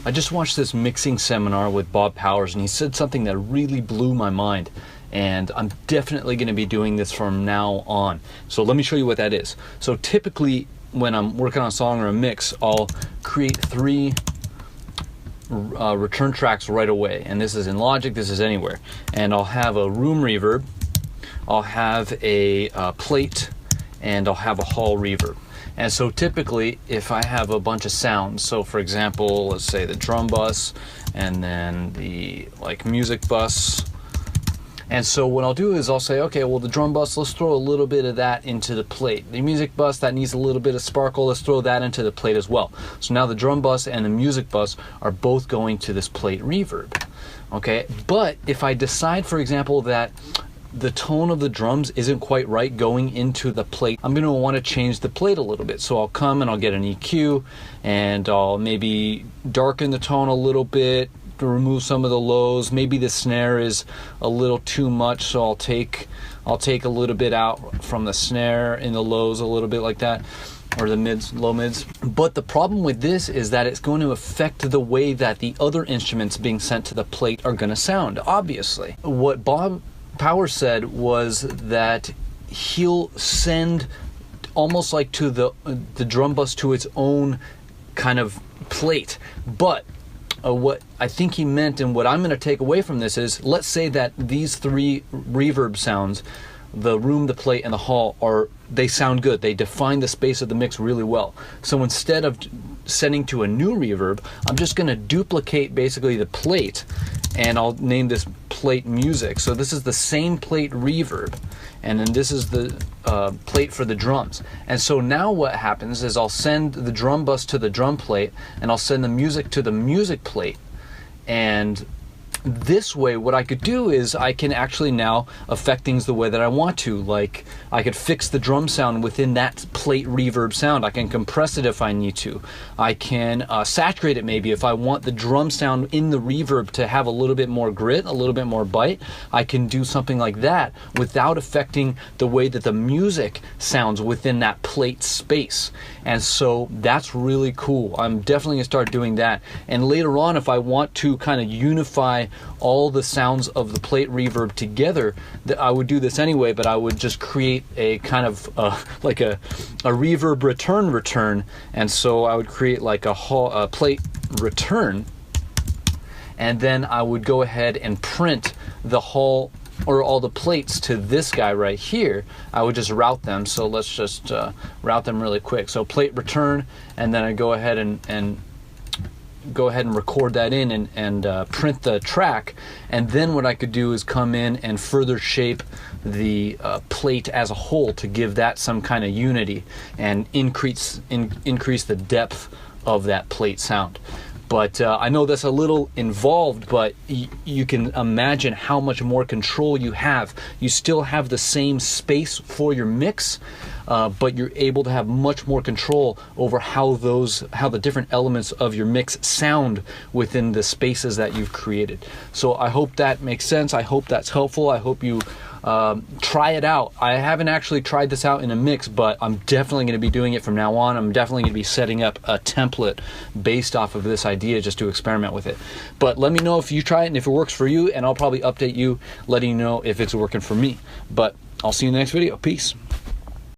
I just watched this mixing seminar with Bob Powers, and he said something that really blew my mind. And I'm definitely going to be doing this from now on. So let me show you what that is. So typically when I'm working on a song or a mix, I'll create 3 return tracks right away. And this is in Logic, this is anywhere. And I'll have a room reverb, I'll have a plate, and I'll have a hall reverb. And so typically if I have a bunch of sounds, so for example, let's say the drum bus and then the music bus. And so what I'll do is I'll say, okay, well the drum bus, let's throw a little bit of that into the plate. The music bus, that needs a little bit of sparkle, let's throw that into the plate as well. So now the drum bus and the music bus are both going to this plate reverb. Okay, but if I decide, for example, that the tone of the drums isn't quite right going into the plate, I'm going to want to change the plate a little bit. So I'll come and I'll get an EQ and I'll maybe darken the tone a little bit to remove some of the lows. Maybe the snare is a little too much, so I'll take a little bit out from the snare in the lows, a little bit like that, or the mids, low mids. But the problem with this is that it's going to affect the way that the other instruments being sent to the plate are going to sound, obviously. What Bob Powers said was that he'll send almost like to the drum bus to its own kind of plate. But what I think he meant, and what I'm going to take away from this is, let's say that these 3 reverb sounds, the room, the plate, and the hall, they sound good. They define the space of the mix really well. So instead of sending to a new reverb, I'm just going to duplicate basically the plate, and I'll name this plate music. So this is the same plate reverb, and then this is the plate for the drums. And so now what happens is I'll send the drum bus to the drum plate, and I'll send the music to the music plate. And this way, what I could do is I can actually now affect things the way that I want to. Like, I could fix the drum sound within that plate reverb sound. I can compress it if I need to. I can saturate it maybe if I want the drum sound in the reverb to have a little bit more grit, a little bit more bite. I can do something like that without affecting the way that the music sounds within that plate space. And so that's really cool. I'm definitely gonna start doing that. And later on, if I want to kind of unify all the sounds of the plate reverb together, I would do this anyway, but I would just create a kind of like a reverb return, and so I would create like a plate return, and then I would go ahead and print the hall or all the plates to this guy right here. I would just route them. So let's just route them really quick. So plate return, and then I go ahead and record that in and print the track. And then what I could do is come in and further shape the plate as a whole to give that some kind of unity and increase the depth of that plate sound. But I know that's a little involved, but you can imagine how much more control you have. You still have the same space for your mix, but you're able to have much more control over how the different elements of your mix sound within the spaces that you've created. So I hope that makes sense. I hope that's helpful. I hope you try it out. I haven't actually tried this out in a mix, but I'm definitely going to be doing it from now on. I'm definitely going to be setting up a template based off of this idea just to experiment with it. But let me know if you try it and if it works for you, and I'll probably update you letting you know if it's working for me. But I'll see you in the next video. Peace.